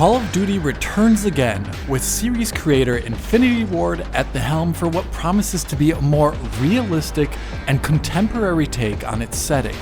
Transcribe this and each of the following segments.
Call of Duty returns again, with series creator Infinity Ward at the helm for what promises to be a more realistic and contemporary take on its setting,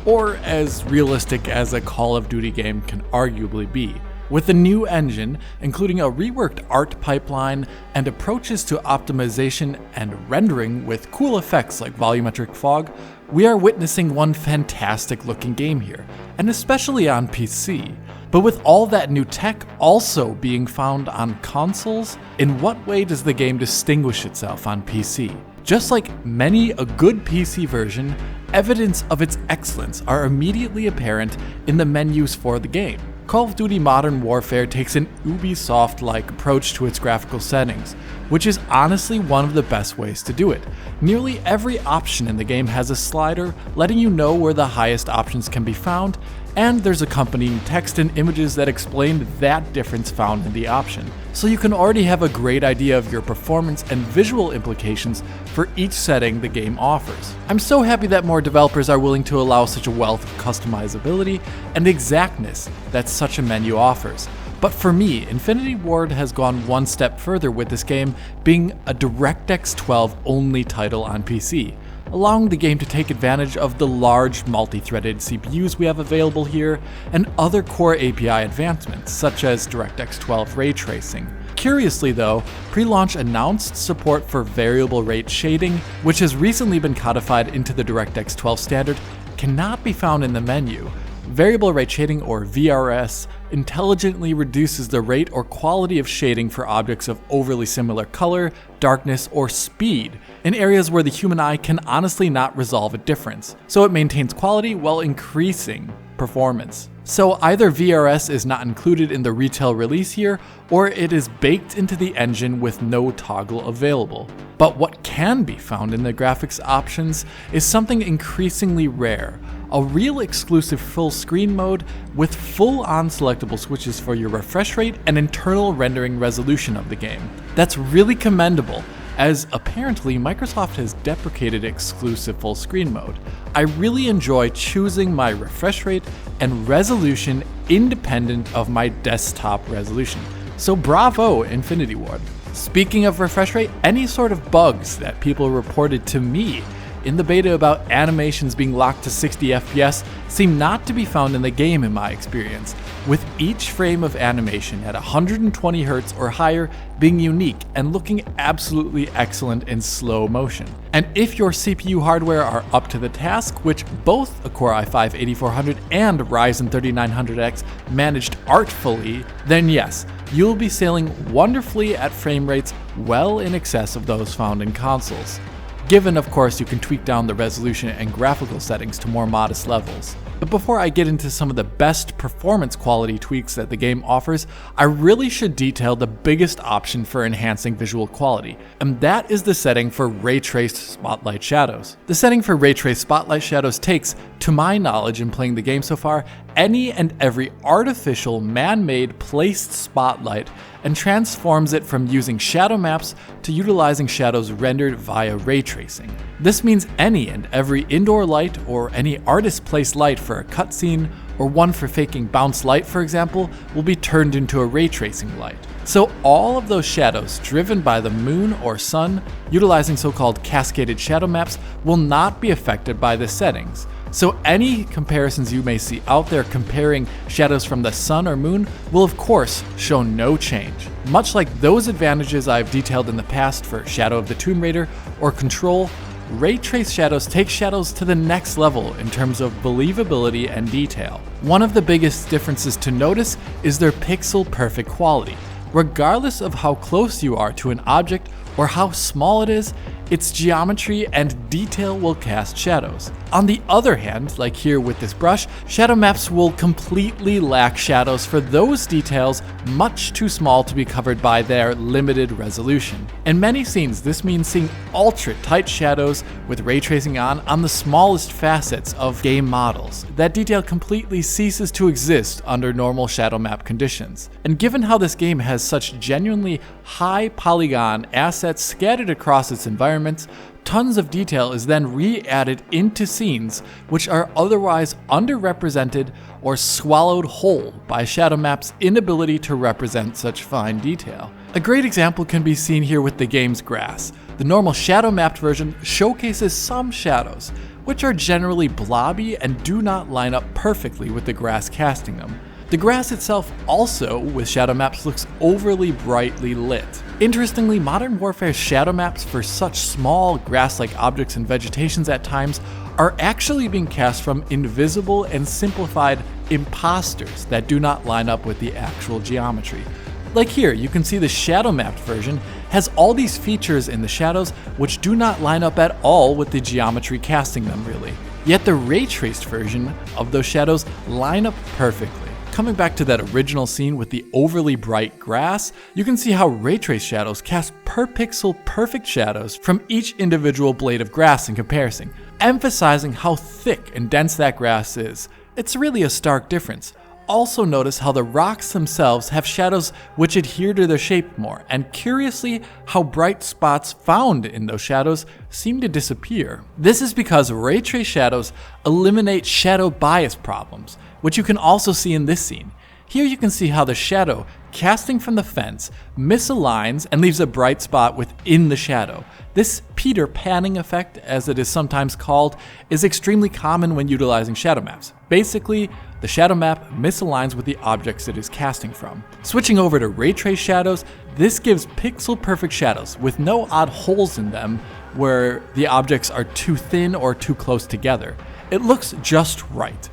or as realistic as a Call of Duty game can arguably be. With a new engine, including a reworked art pipeline and approaches to optimization and rendering with cool effects like volumetric fog, we are witnessing one fantastic looking game here, and especially on PC. But with all that new tech also being found on consoles, in what way does the game distinguish itself on PC? Just like many a good PC version, evidence of its excellence are immediately apparent in the menus for the game. Call of Duty Modern Warfare takes an Ubisoft-like approach to its graphical settings, which is honestly one of the best ways to do it. Nearly every option in the game has a slider letting you know where the highest options can be found, and there's accompanying text and images that explain that difference found in the option. So you can already have a great idea of your performance and visual implications for each setting the game offers. I'm so happy that more developers are willing to allow such a wealth of customizability and exactness that such a menu offers. But for me, Infinity Ward has gone one step further with this game being a DirectX 12 only title on PC, allowing the game to take advantage of the large multi-threaded CPUs we have available here and other core API advancements such as DirectX 12 ray tracing. Curiously though, pre-launch announced support for variable rate shading, which has recently been codified into the DirectX 12 standard, cannot be found in the menu. Variable rate shading, or VRS, intelligently reduces the rate or quality of shading for objects of overly similar color, darkness, or speed in areas where the human eye can honestly not resolve a difference, so it maintains quality while increasing performance. So either VRS is not included in the retail release here, or it is baked into the engine with no toggle available. But what can be found in the graphics options is something increasingly rare: a real exclusive full screen mode with full-on selectable switches for your refresh rate and internal rendering resolution of the game. That's really commendable, as apparently Microsoft has deprecated exclusive full screen mode. I really enjoy choosing my refresh rate and resolution independent of my desktop resolution. So bravo, Infinity Ward. Speaking of refresh rate, any sort of bugs that people reported to me in the beta about animations being locked to 60 FPS seem not to be found in the game in my experience, with each frame of animation at 120 Hz or higher being unique and looking absolutely excellent in slow motion. And if your CPU hardware are up to the task, which both a Core i5-8400 and Ryzen 3900X managed artfully, then yes, you'll be sailing wonderfully at frame rates well in excess of those found in consoles. Given, of course, you can tweak down the resolution and graphical settings to more modest levels. But before I get into some of the best performance quality tweaks that the game offers, I really should detail the biggest option for enhancing visual quality, and that is the setting for ray traced spotlight shadows. The setting for ray traced spotlight shadows takes, to my knowledge in playing the game so far, any and every artificial man-made placed spotlight and transforms it from using shadow maps to utilizing shadows rendered via ray tracing. This means any and every indoor light or any artist-placed light for a cutscene, or one for faking bounce light for example, will be turned into a ray tracing light. So all of those shadows driven by the moon or sun, utilizing so-called cascaded shadow maps, will not be affected by the settings. So any comparisons you may see out there comparing shadows from the sun or moon will of course show no change. Much like those advantages I've detailed in the past for Shadow of the Tomb Raider or Control, ray trace shadows take shadows to the next level in terms of believability and detail. One of the biggest differences to notice is their pixel perfect quality. Regardless of how close you are to an object or how small it is, its geometry and detail will cast shadows. On the other hand, like here with this brush, shadow maps will completely lack shadows for those details much too small to be covered by their limited resolution. In many scenes, this means seeing ultra tight shadows with ray tracing on the smallest facets of game models. That detail completely ceases to exist under normal shadow map conditions. And given how this game has such genuinely high polygon asset assets scattered across its environments, tons of detail is then re-added into scenes which are otherwise underrepresented or swallowed whole by Shadow Map's inability to represent such fine detail. A great example can be seen here with the game's grass. The normal shadow mapped version showcases some shadows, which are generally blobby and do not line up perfectly with the grass casting them. The grass itself also, with shadow maps, looks overly brightly lit. Interestingly, Modern Warfare's shadow maps for such small grass-like objects and vegetations at times are actually being cast from invisible and simplified imposters that do not line up with the actual geometry. Like here, you can see the shadow mapped version has all these features in the shadows which do not line up at all with the geometry casting them really. Yet the ray traced version of those shadows line up perfectly. Coming back to that original scene with the overly bright grass, you can see how ray trace shadows cast per pixel perfect shadows from each individual blade of grass in comparison, emphasizing how thick and dense that grass is. It's really a stark difference. Also notice how the rocks themselves have shadows which adhere to their shape more, and curiously how bright spots found in those shadows seem to disappear. This is because ray trace shadows eliminate shadow bias problems, which you can also see in this scene. Here you can see how the shadow casting from the fence misaligns and leaves a bright spot within the shadow. This Peter panning effect, as it is sometimes called, is extremely common when utilizing shadow maps. Basically, the shadow map misaligns with the objects it is casting from. Switching over to ray trace shadows, this gives pixel perfect shadows with no odd holes in them where the objects are too thin or too close together. It looks just right.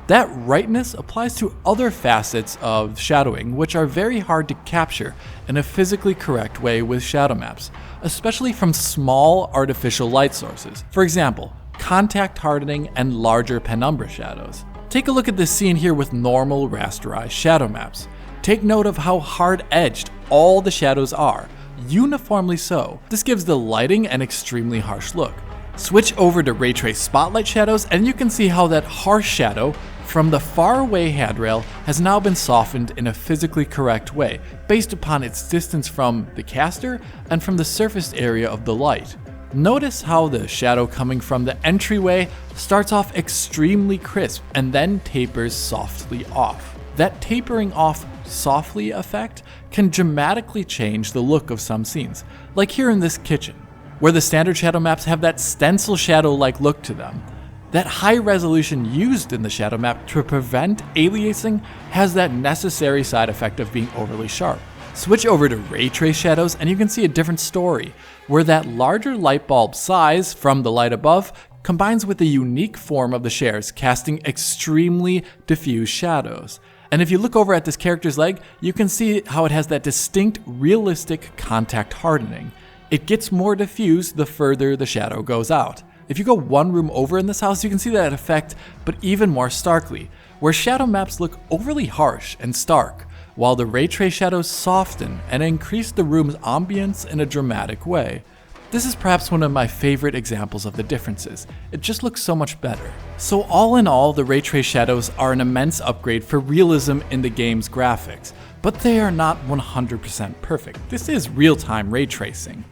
That rightness applies to other facets of shadowing, which are very hard to capture in a physically correct way with shadow maps, especially from small artificial light sources. For example, contact hardening and larger penumbra shadows. Take a look at this scene here with normal rasterized shadow maps. Take note of how hard-edged all the shadows are, uniformly so. This gives the lighting an extremely harsh look. Switch over to ray trace spotlight shadows and you can see how that harsh shadow from the faraway handrail has now been softened in a physically correct way based upon its distance from the caster and from the surface area of the light. Notice how the shadow coming from the entryway starts off extremely crisp and then tapers softly off. That tapering off softly effect can dramatically change the look of some scenes, like here in this kitchen, where the standard shadow maps have that stencil shadow-like look to them. That high resolution used in the shadow map to prevent aliasing has that necessary side effect of being overly sharp. Switch over to ray trace shadows and you can see a different story, where that larger light bulb size from the light above combines with the unique form of the shares, casting extremely diffuse shadows. And if you look over at this character's leg, you can see how it has that distinct, realistic contact hardening. It gets more diffuse the further the shadow goes out. If you go one room over in this house, you can see that effect, but even more starkly, where shadow maps look overly harsh and stark, while the ray trace shadows soften and increase the room's ambience in a dramatic way. This is perhaps one of my favorite examples of the differences. It just looks so much better. So all in all, the ray trace shadows are an immense upgrade for realism in the game's graphics, but they are not 100% perfect. This is real-time ray tracing.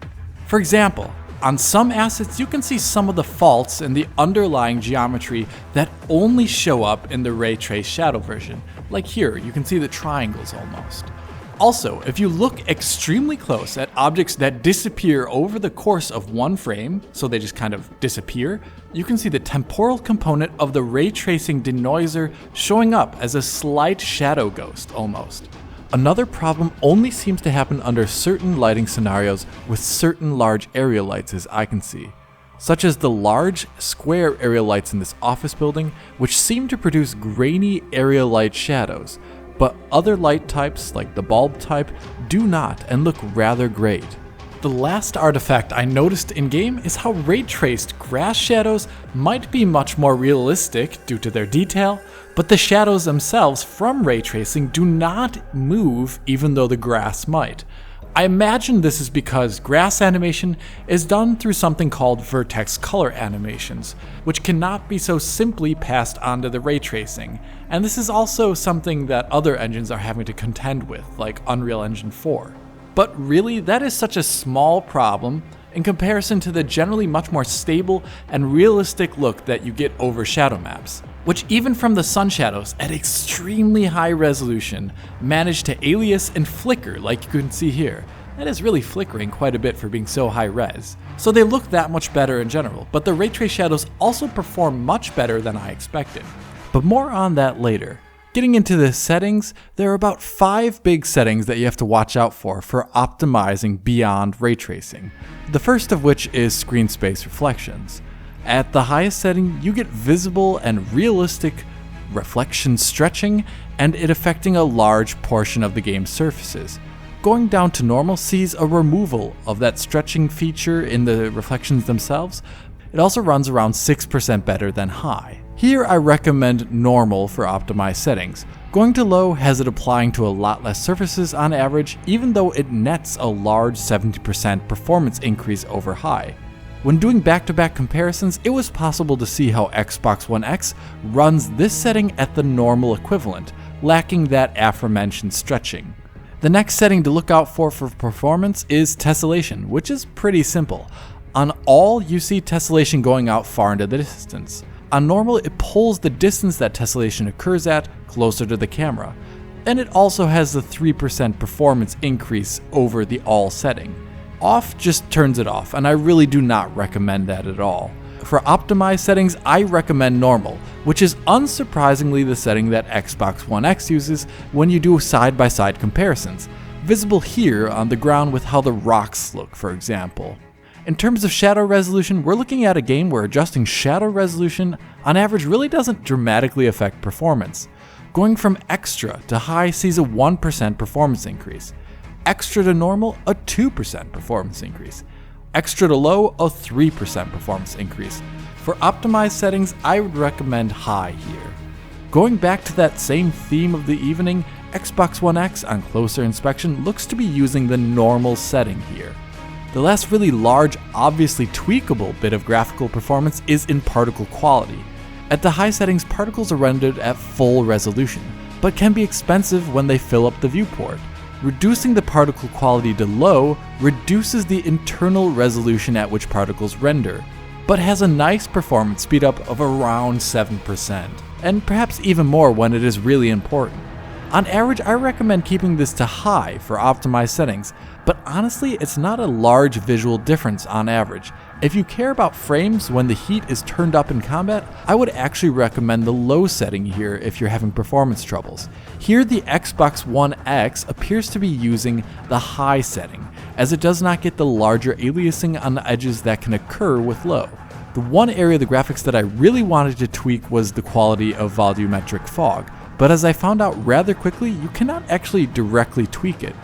For example, on some assets, you can see some of the faults in the underlying geometry that only show up in the ray trace shadow version. Like here, you can see the triangles almost. Also, if you look extremely close at objects that disappear over the course of one frame, so they just kind of disappear, you can see the temporal component of the ray tracing denoiser showing up as a slight shadow ghost almost. Another problem only seems to happen under certain lighting scenarios with certain large area lights, as I can see, such as the large square area lights in this office building, which seem to produce grainy area light shadows, but other light types like the bulb type do not and look rather great. The last artifact I noticed in-game is how ray-traced grass shadows might be much more realistic due to their detail, but the shadows themselves from ray tracing do not move even though the grass might. I imagine this is because grass animation is done through something called vertex color animations, which cannot be so simply passed onto the ray tracing, and this is also something that other engines are having to contend with, like Unreal Engine 4. But really, that is such a small problem in comparison to the generally much more stable and realistic look that you get over shadow maps, which even from the sun shadows at extremely high resolution manage to alias and flicker like you can see here. That is really flickering quite a bit for being so high res. So they look that much better in general, but the ray trace shadows also perform much better than I expected. But more on that later. Getting into the settings, there are about 5 big settings that you have to watch out for optimizing beyond ray tracing. The first of which is screen space reflections. At the highest setting, you get visible and realistic reflection stretching and it affecting a large portion of the game's surfaces. Going down to normal sees a removal of that stretching feature in the reflections themselves. It also runs around 6% better than high. Here I recommend normal for optimized settings. Going to low has it applying to a lot less surfaces on average, even though it nets a large 70% performance increase over high. When doing back-to-back comparisons, it was possible to see how Xbox One X runs this setting at the normal equivalent, lacking that aforementioned stretching. The next setting to look out for performance is tessellation, which is pretty simple. On all, you see tessellation going out far into the distance. On normal, it pulls the distance that tessellation occurs at closer to the camera, and it also has the 3% performance increase over the all setting. Off just turns it off, and I really do not recommend that at all. For optimized settings, I recommend normal, which is unsurprisingly the setting that Xbox One X uses when you do side-by-side comparisons, visible here on the ground with how the rocks look, for example. In terms of shadow resolution, we're looking at a game where adjusting shadow resolution on average really doesn't dramatically affect performance. Going from extra to high sees a 1% performance increase. Extra to normal, a 2% performance increase. Extra to low, a 3% performance increase. For optimized settings, I would recommend high here. Going back to that same theme of the evening, Xbox One X on closer inspection looks to be using the normal setting here. The last really large, obviously tweakable bit of graphical performance is in particle quality. At the high settings, particles are rendered at full resolution, but can be expensive when they fill up the viewport. Reducing the particle quality to low reduces the internal resolution at which particles render, but has a nice performance speedup of around 7%, and perhaps even more when it is really important. On average, I recommend keeping this to high for optimized settings, but honestly, it's not a large visual difference on average. If you care about frames when the heat is turned up in combat, I would actually recommend the low setting here if you're having performance troubles. Here, the Xbox One X appears to be using the high setting, as it does not get the larger aliasing on the edges that can occur with low. The one area of the graphics that I really wanted to tweak was the quality of volumetric fog, but as I found out rather quickly, you cannot actually directly tweak it.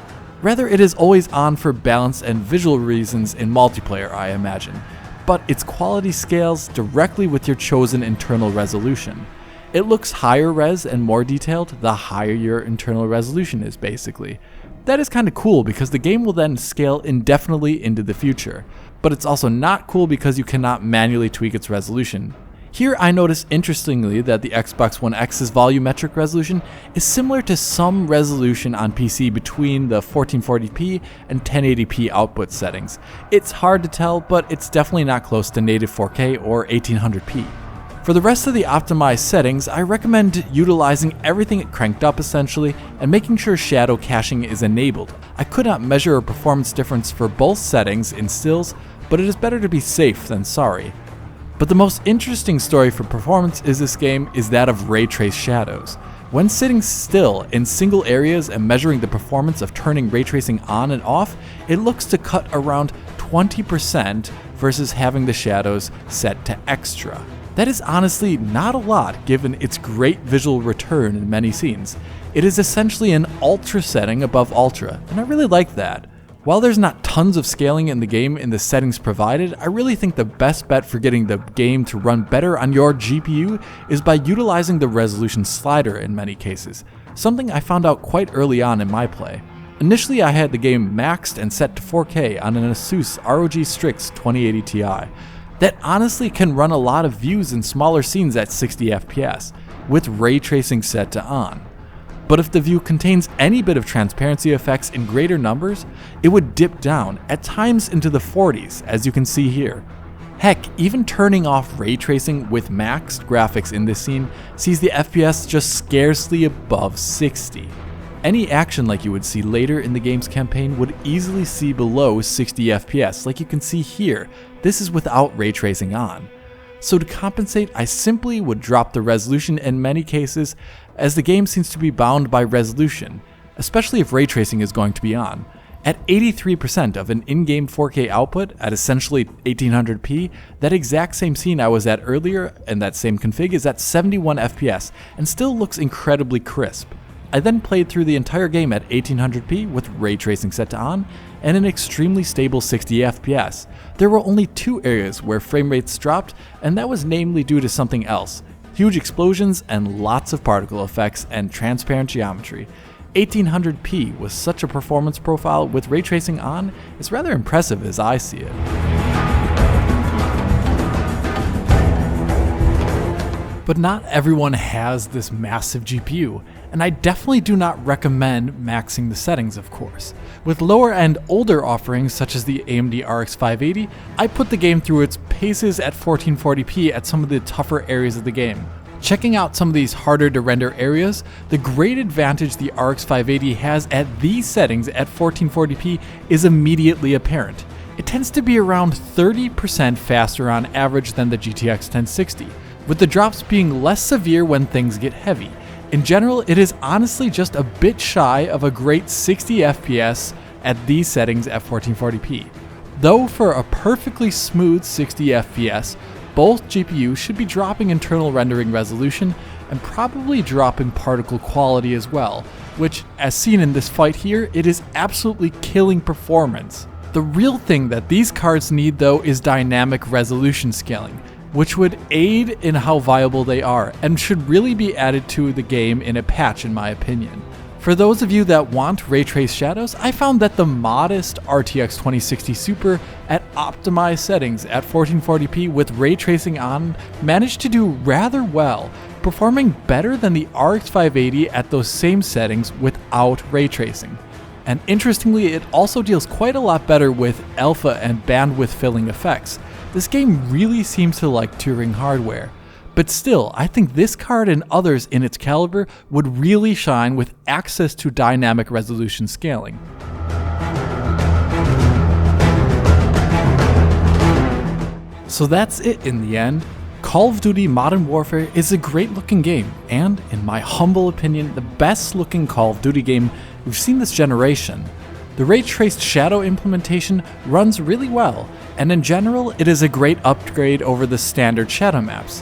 Rather, it is always on for balance and visual reasons in multiplayer, I imagine, but its quality scales directly with your chosen internal resolution. It looks higher res and more detailed the higher your internal resolution is, basically. That is kind of cool because the game will then scale indefinitely into the future, but it's also not cool because you cannot manually tweak its resolution. Here I notice interestingly that the Xbox One X's volumetric resolution is similar to some resolution on PC between the 1440p and 1080p output settings. It's hard to tell, but it's definitely not close to native 4K or 1800p. For the rest of the optimized settings, I recommend utilizing everything it cranked up essentially and making sure shadow caching is enabled. I could not measure a performance difference for both settings in stills, but it is better to be safe than sorry. But the most interesting story for performance in this game is that of ray trace shadows. When sitting still in single areas and measuring the performance of turning ray tracing on and off, it looks to cut around 20% versus having the shadows set to extra. That is honestly not a lot given its great visual return in many scenes. It is essentially an ultra setting above ultra, and I really like that. While there's not tons of scaling in the game in the settings provided, I really think the best bet for getting the game to run better on your GPU is by utilizing the resolution slider in many cases, something I found out quite early on in my play. Initially I had the game maxed and set to 4K on an Asus ROG Strix 2080 Ti. That honestly can run a lot of views in smaller scenes at 60 FPS, with ray tracing set to on. but if the view contains any bit of transparency effects in greater numbers, it would dip down, at times into the 40s, as you can see here. Heck, even turning off ray tracing with maxed graphics in this scene sees the FPS just scarcely above 60. Any action like you would see later in the game's campaign would easily see below 60 FPS, like you can see here. This is without ray tracing on. So to compensate, I simply would drop the resolution in many cases, as the game seems to be bound by resolution, especially if ray tracing is going to be on. At 83% of an in-game 4K output at essentially 1800p, that exact same scene I was at earlier and that same config is at 71 FPS and still looks incredibly crisp. I then played through the entire game at 1800p with ray tracing set to on and an extremely stable 60 FPS. There were only 2 areas where frame rates dropped, and that was namely due to something else: huge explosions and lots of particle effects and transparent geometry. 1800p with such a performance profile with ray tracing on is rather impressive as I see it. But not everyone has this massive GPU, and I definitely do not recommend maxing the settings, of course. With lower end older offerings such as the AMD RX 580, I put the game through its paces at 1440p at some of the tougher areas of the game. Checking out some of these harder to render areas, the great advantage the RX 580 has at these settings at 1440p is immediately apparent. It tends to be around 30% faster on average than the GTX 1060, with the drops being less severe when things get heavy. In general, it is honestly just a bit shy of a great 60 FPS at these settings at 1440p. Though for a perfectly smooth 60 FPS, both GPUs should be dropping internal rendering resolution and probably dropping particle quality as well, which, as seen in this fight here, it is absolutely killing performance. The real thing that these cards need though is dynamic resolution scaling, which would aid in how viable they are and should really be added to the game in a patch in my opinion. For those of you that want ray trace shadows, I found that the modest RTX 2060 Super at optimized settings at 1440p with ray tracing on managed to do rather well, performing better than the RX 580 at those same settings without ray tracing. And interestingly, it also deals quite a lot better with alpha and bandwidth filling effects. This game really seems to like Turing hardware. But still, I think this card and others in its caliber would really shine with access to dynamic resolution scaling. So that's it in the end. Call of Duty Modern Warfare is a great looking game, and in my humble opinion, the best looking Call of Duty game we've seen this generation. The ray traced shadow implementation runs really well, and in general, it is a great upgrade over the standard shadow maps.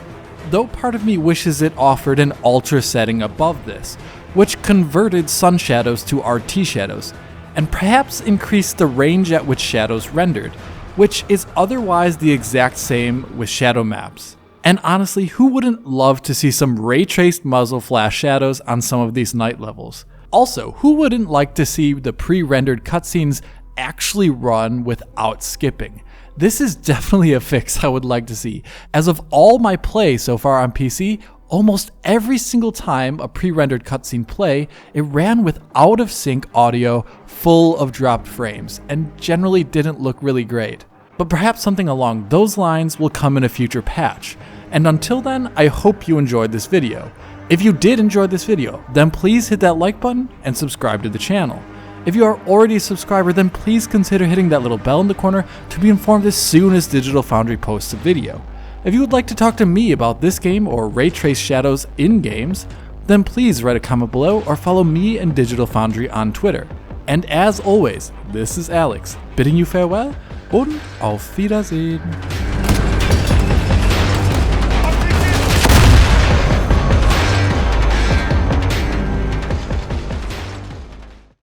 Though part of me wishes it offered an ultra setting above this, which converted sun shadows to RT shadows, and perhaps increased the range at which shadows rendered, which is otherwise the exact same with shadow maps. And honestly, who wouldn't love to see some ray-traced muzzle flash shadows on some of these night levels? Also, who wouldn't like to see the pre-rendered cutscenes actually run without skipping? This is definitely a fix I would like to see. As of all my play so far on PC, almost every single time a pre-rendered cutscene play, it ran with out-of-sync audio full of dropped frames, and generally didn't look really great. But perhaps something along those lines will come in a future patch. And until then, I hope you enjoyed this video. If you did enjoy this video, then please hit that like button and subscribe to the channel. If you are already a subscriber, then please consider hitting that little bell in the corner to be informed as soon as Digital Foundry posts a video. If you would like to talk to me about this game or ray trace shadows in games, then please write a comment below or follow me and Digital Foundry on Twitter. And as always, this is Alex, bidding you farewell und auf Wiedersehen.